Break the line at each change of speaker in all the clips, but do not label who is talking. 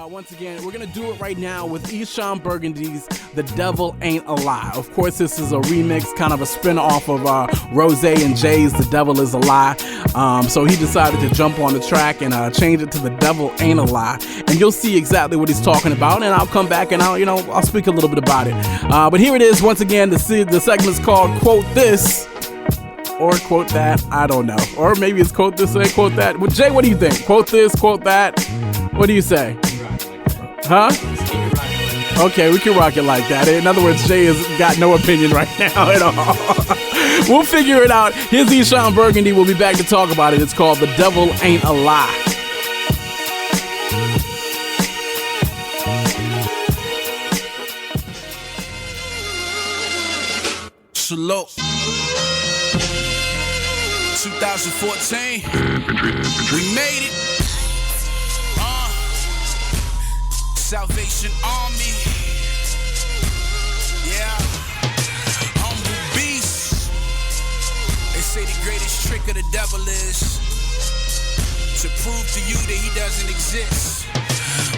Once again, we're going to do it right now with Eshon Burgundys' The Devil Ain't a Lie. Of course, this is a remix, kind of a spin-off of Rose and Jay's The Devil Is a Lie. So he decided to jump on the track and change it to The Devil Ain't a Lie. And you'll see exactly what he's talking about, and I'll come back and I'll speak a little bit about it. But here it is, once again, the segment's called Quote This or Quote That. I don't know. Or maybe it's Quote This and Quote That. Well, Jay, what do you think? Quote this, quote that. What do you say? Huh? Okay, we can rock it like that. In other words, Jay has got no opinion right now at all. We'll figure it out. Here's Eshon Burgundy. We'll be back to talk about it. It's called The Devil Ain't a Lie.
Salute. 2014. We made it. Salvation Army, yeah, humble beast. They say the greatest trick of the devil is to prove to you that he doesn't exist.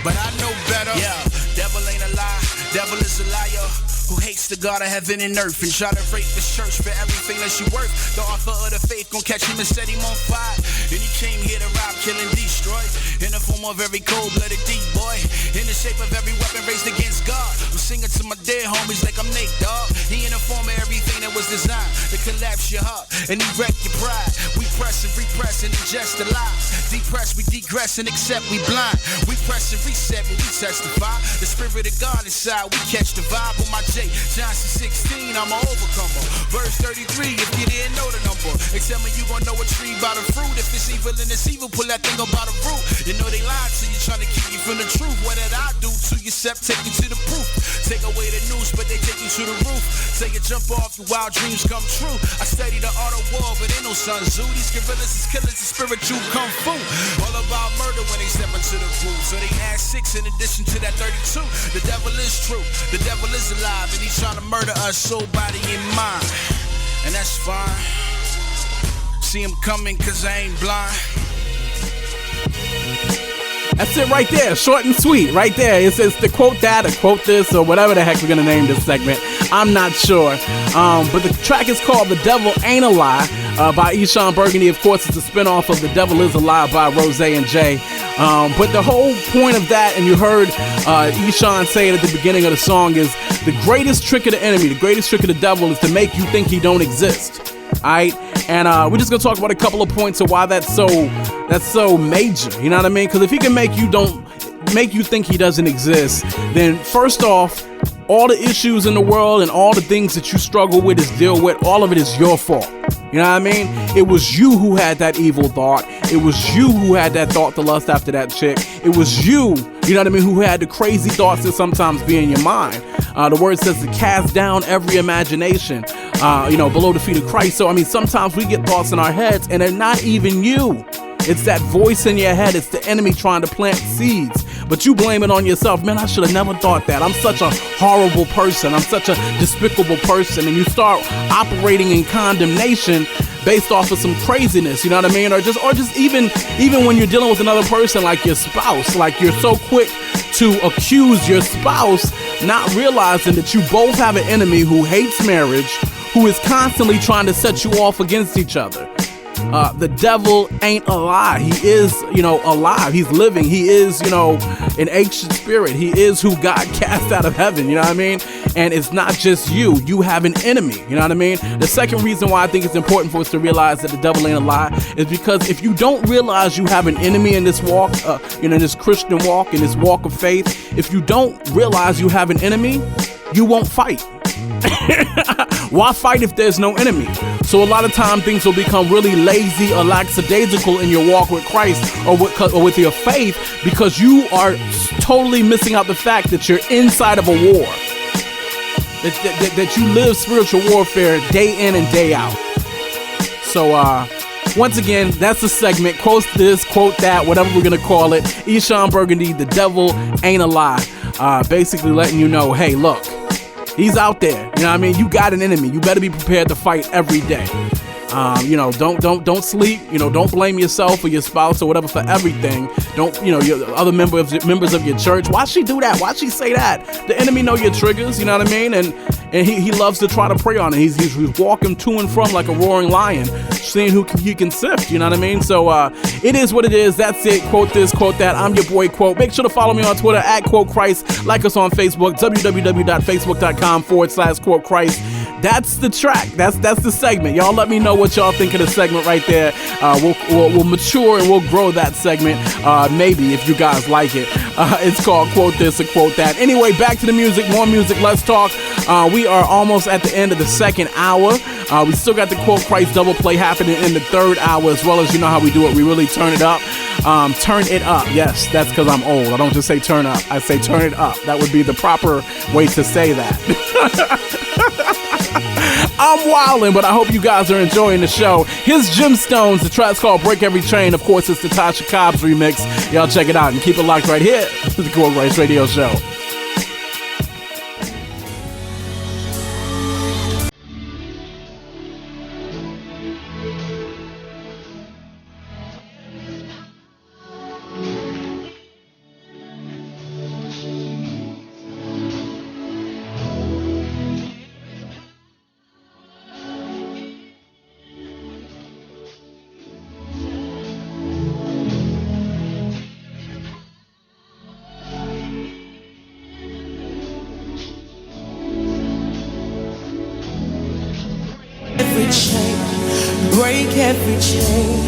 But I know better. Yeah, devil ain't a lie, devil is a liar. Who hates the God of heaven and earth and try to rape the church for everything that she worth. The author of the faith gon' catch him and set him on fire. And he came here to rob, kill, and destroy. In the form of every cold-blooded D-boy. In the shape of every weapon raised against God. I'm singing to my dead homies like I'm Nate, dog. He in the form of everything that was designed to collapse your heart and erect your pride. We press and repress and ingest the lies. Depress, we digress and accept we blind. We press and reset when we testify. The spirit of God inside, we catch the vibe with my Johnson 16, I'm an overcomer. Verse 33, if you didn't know the number. They tell me you gon' know a tree by the fruit. If it's evil and it's evil, pull that thing up by the root. You know they lied to you, trying to keep you from the truth. What did I do to you, Sep? Take you to the proof. Take away the news, but they take you to the roof. Say you jump off, your wild dreams come true. I study the art of war, but ain't no Sun Tzu. These gorillas is killers, it's spiritual kung fu. All about murder when they step into the groove. So they add 6 in addition to that 32. The devil is true, the devil is alive. And he's trying to murder us, soul, body, and mind. And that's fine. See him coming cause I ain't blind.
That's it right there, short and sweet, right there. It says to quote that or quote this or whatever the heck we're gonna name this segment. I'm not sure. But the track is called The Devil Ain't a Lie by Eshon Burgundy. Of course, it's a spinoff of The Devil Is a Lie by Rose and Jay. But the whole point of that, and you heard Eshon say it at the beginning of the song, is the greatest trick of the enemy, the greatest trick of the devil is to make you think he don't exist. Alright? And we're just gonna talk about a couple of points of why that's so major. You know what I mean? Because if he can make you think he doesn't exist, then first off, all the issues in the world and all the things that you struggle with is deal with, all of it is your fault. You know what I mean? It was you who had that evil thought. It was you who had that thought to lust after that chick. It was you know what I mean, who had the crazy thoughts that sometimes be in your mind. The word says to cast down every imagination, below the feet of Christ. So, I mean, sometimes we get thoughts in our heads and they're not even you. It's that voice in your head. It's the enemy trying to plant seeds. But you blame it on yourself. Man, I should have never thought that. I'm such a horrible person. I'm such a despicable person. And you start operating in condemnation based off of some craziness, you know what I mean? Or just even when you're dealing with another person like your spouse, like you're so quick to accuse your spouse, not realizing that you both have an enemy who hates marriage, who is constantly trying to set you off against each other. The devil ain't a lie. He is, alive. He's living. He is, an ancient spirit. He is who God cast out of heaven. You know what I mean? And it's not just you. You have an enemy. You know what I mean? The second reason why I think it's important for us to realize that the devil ain't a lie is because if you don't realize you have an enemy in this walk, in this Christian walk, in this walk of faith, if you don't realize you have an enemy, you won't fight. Why fight if there's no enemy? So a lot of time things will become really lazy or lackadaisical in your walk with Christ or with your faith because you are totally missing out the fact that you're inside of a war. That you live spiritual warfare day in and day out. So once again, that's the segment. Quote this, quote that, whatever we're gonna call it. Eshon Burgundy, The Devil Ain't a Lie. Basically letting you know, hey, look. He's out there. You know what I mean? You got an enemy. You better be prepared to fight every day. Don't sleep. Don't blame yourself or your spouse or whatever for everything. Don't, your other members of your church. Why she do that? Why she say that? The enemy know your triggers. You know what I mean? And he loves to try to prey on it. He's walking to and from like a roaring lion, seeing who he can sift. You know what I mean? So it is what it is. That's it. Quote this, quote that. I'm your boy Quote. Make sure to follow me on Twitter at Quote Christ. Like us on Facebook, www.facebook.com/Quote Christ. That's the track. That's the segment. Y'all let me know what y'all think of the segment right there. We'll mature and we'll grow that segment. Maybe if you guys like it. It's called Quote This or Quote That. Anyway, back to the music. More music. Let's talk. We are almost at the end of the second hour. We still got the Quote Christ double play happening in the third hour, as well as you know how we do it. We really turn it up. Turn it up. Yes, that's because I'm old. I don't just say turn up. I say turn it up. That would be the proper way to say that. I'm wildin', but I hope you guys are enjoying the show. Here's Gemstones. The track's called Break Every Chain. Of course, it's the Tasha Cobbs remix. Y'all check it out and keep it locked right here to the Quote Christ Radio Show.
Break every chain,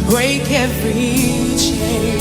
break every chain.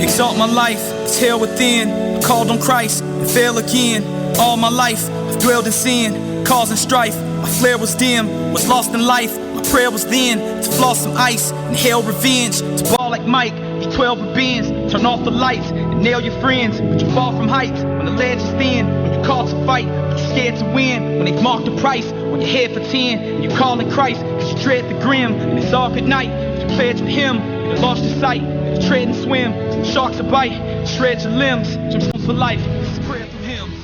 Exalt my life, exhale within. I called on Christ and fell again. All my life I've dwelled in sin, causing strife. My flare was dim, was lost in life. My prayer was then to floss some ice, inhale revenge, to ball like Mike, eat 12 Bens, turn off the lights and nail your friends. But you fall from heights when the ledge is thin, when you call to fight, but you're scared to win. When they've marked the price, when you're head for 10, and you're calling Christ, cause you tread the grim, and it's dark at night, but you pledge with him, you lost your sight, you tread and swim, some sharks will bite, shred your limbs, Gemstones for life, this is prayer through hymns.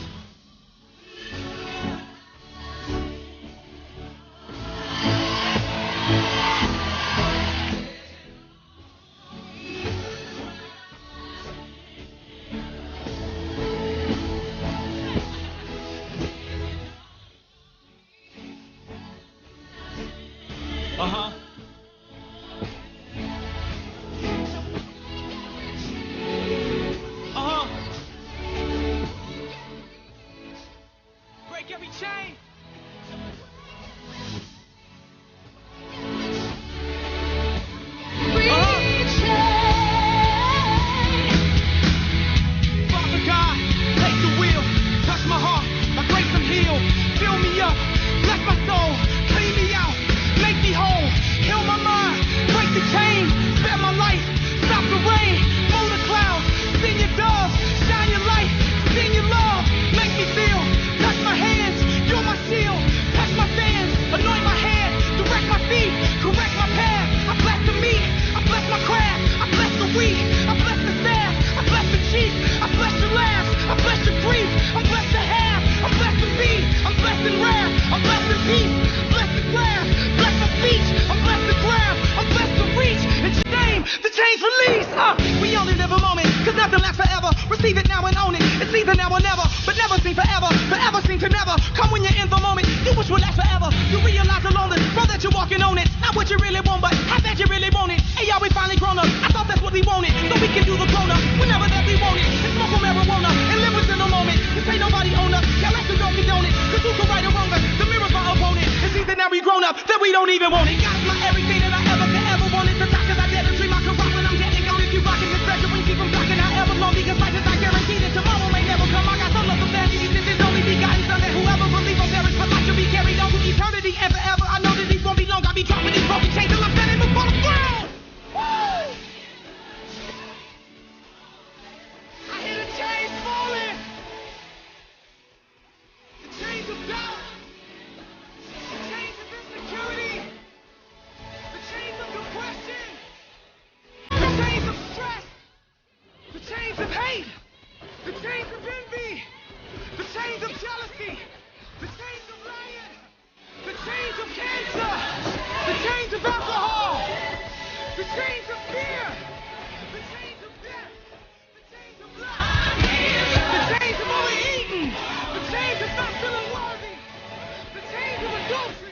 Break every chain. Father God, take the wheel, touch my heart, by grace I'm healed. Fill me up, bless my soul, clean me out, make me whole, heal my mind, break the chain, spare my life, stop the rain, move the clouds, sing your doves, shine your light, sing your love, make me feel, touch my hands, you're my shield, touch my fans, anoint my head, direct my feet, correct my path, I bless the meat, I bless my craft, I bless the weak, I bless the sad, I bless the cheap, I bless your last, I bless your grief, I bless the half, I bless the beat, I'm blessed and rare, I'm blessed in peace, bless the glass, bless my speech, I'm blessed to grab, I'm blessed to reach, in your name, the chains release, we only live a moment, cause nothing lasts forever, receive it now and own it, it's either now or never, but never seem forever, forever seem to never, come when you're in the moment, you wish would last forever, you realize alone this, bro that you're walking on it, not what you really want, but I bet you really want it, hey y'all we finally grown up, I thought that's what we wanted, so we can do the grown up, whenever that we want it, and smoke on marijuana, and live within the moment, this ain't nobody own us, y'all let the don't condone it, cause who can right or wrong us, the mirror's my opponent, it's either now we grown up, that we don't even want it, God's my everything that I ever wanted, the top cause I dare to dream, I can rock when I'm dead and gone, if you rockin' this treasure, we keep them blocking however long, because life is not guaranteed, and tomorrow may never come, I got some love for family, this is only begotten son, that whoever believes on perish, but life should be carried on to eternity and forever, I know that these won't be long, I'll be dropping these broken chains till I'm standing before the throne. Don't